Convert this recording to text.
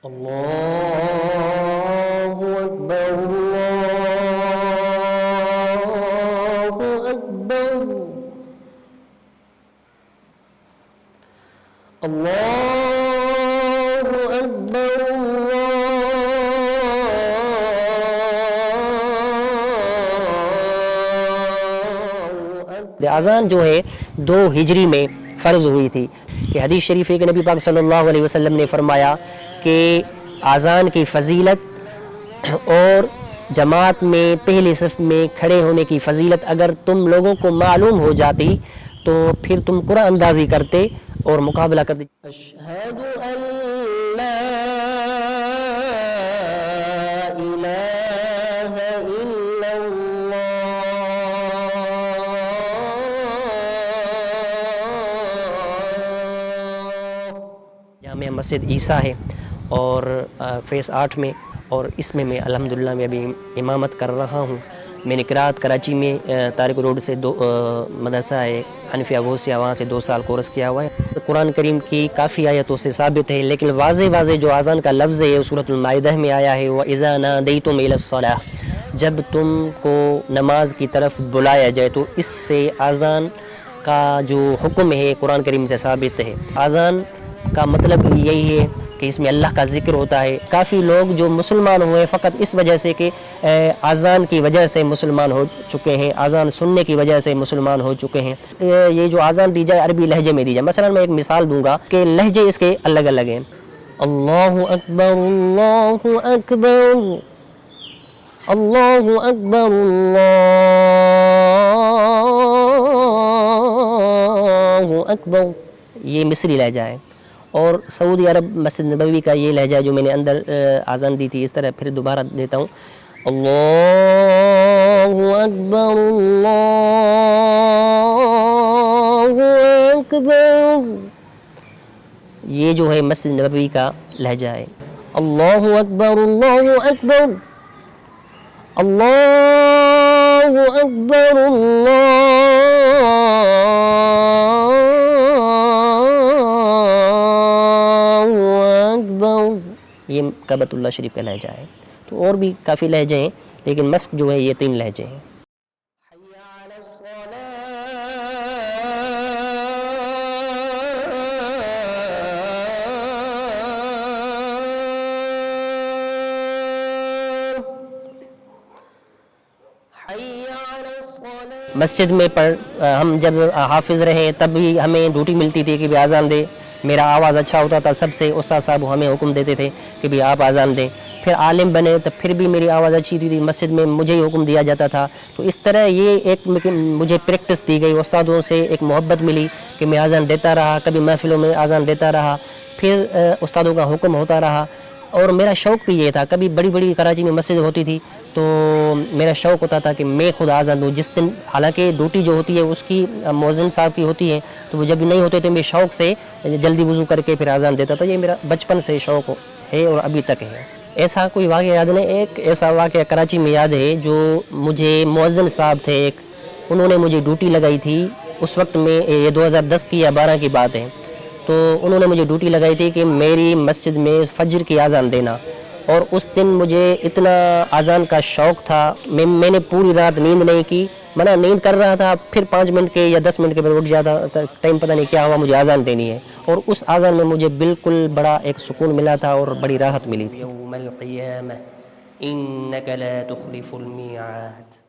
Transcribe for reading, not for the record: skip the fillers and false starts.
اللہ اکبر اللہ اکبر اللہ اکبر اذان جو ہے 2 ہجری میں فرض ہوئی تھی کہ حدیث شریف ہے کہ نبی پاک صلی اللہ علیہ وسلم نے فرمایا کہ اذان کی فضیلت اور جماعت میں پہلی صف میں کھڑے ہونے کی فضیلت اگر تم لوگوں کو معلوم ہو جاتی تو پھر تم قرآن اندازی کرتے اور مقابلہ کرتے. اشہد ان لا الہ الا اللہ. جامع مسجد عیسیٰ ہے اور فیس 8 میں، اور اس میں الحمدللہ میں ابھی امامت کر رہا ہوں. میں نے قرات کراچی میں طارق روڈ سے مدرسہ ہے حنفیہ غوثیہ، وہاں سے 2 سال کورس کیا ہوا ہے. قرآن کریم کی کافی آیتوں سے ثابت ہے، لیکن واضح جو اذان کا لفظ ہے سورۃ المائدہ میں آیا ہے وَإِذَا نَادَيْتُمْ إِلَى الصَّلَاةِ، جب تم کو نماز کی طرف بلایا جائے، تو اس سے اذان کا جو حکم ہے قرآن کریم سے ثابت ہے. اذان کا مطلب یہی ہے کہ اس میں اللہ کا ذکر ہوتا ہے. کافی لوگ جو مسلمان ہوئے فقط اس وجہ سے کہ اذان کی وجہ سے مسلمان ہو چکے ہیں، اذان سننے کی وجہ سے مسلمان ہو چکے ہیں. یہ جو اذان دی جائے عربی لہجے میں دی جائے. مثلا میں ایک مثال دوں گا کہ لہجے اس کے الگ الگ ہیں. اللہ اکبر اللہ اکبر اللہ اکبر اللہ اکبر، یہ مصری لہجہ ہے. اور سعودی عرب مسجد نبوی کا یہ لہجہ جو میں نے اندر اذان دی تھی، اس طرح پھر دوبارہ دیتا ہوں. اللہ اکبر اللہ اکبر، یہ جو ہے مسجد نبوی کا لہجہ ہے. اللہ اکبر اللہ اکبر اللہ اکبر اللہ اکبر، یہ کعبۃ اللہ شریف کا لہجہ ہے. تو اور بھی کافی لہجے ہیں، لیکن مسک جو ہے یہ 3 لہجے ہیں. حی علی الصلاۃ حی علی الصلاۃ. مسجد میں ہم جب حافظ رہے تب بھی ہمیں ڈیوٹی ملتی تھی کہ بھی اذان دے. میرا آواز اچھا ہوتا تھا، سب سے استاد صاحب ہمیں حکم دیتے تھے کہ بھی آپ اذان دیں. پھر عالم بنے تو پھر بھی میری آواز اچھی تھی، مسجد میں مجھے ہی حکم دیا جاتا تھا. تو اس طرح یہ ایک مجھے پریکٹس دی گئی، استادوں سے ایک محبت ملی کہ میں اذان دیتا رہا. کبھی محفلوں میں اذان دیتا رہا، پھر استادوں کا حکم ہوتا رہا. اور میرا شوق بھی یہ تھا، کبھی بڑی کراچی میں مسجد ہوتی تھی تو میرا شوق ہوتا تھا کہ میں خود اذان دوں جس دن. حالانکہ ڈیوٹی جو ہوتی ہے اس کی مؤذن صاحب کی ہوتی ہے، تو وہ جب نہیں ہوتے تو میں شوق سے جلدی وضو کر کے پھر اذان دیتا تھا. یہ میرا بچپن سے شوق ہے اور ابھی تک ہے. ایسا کوئی واقعہ یاد نہیں. ایک ایسا واقعہ کراچی میں یاد ہے جو مجھے مؤذن صاحب تھے ایک، انہوں نے مجھے ڈیوٹی لگائی تھی. اس وقت میں یہ 2010 کی یا 12 کی بات ہے. تو انہوں نے مجھے ڈیوٹی لگائی تھی کہ میری مسجد میں فجر کی اذان دینا. اور اس دن مجھے اتنا اذان کا شوق تھا، میں نے پوری رات نیند نہیں کی. میں نیند کر رہا تھا، پھر 5 منٹ کے یا 10 منٹ کے بعد اٹھ جاتا. ٹائم پتہ نہیں کیا ہوا، مجھے اذان دینی ہے. اور اس اذان میں مجھے بالکل بڑا ایک سکون ملا تھا اور بڑی راحت ملی تھی. یوم القیامہ انک لا تخلف المیعاد.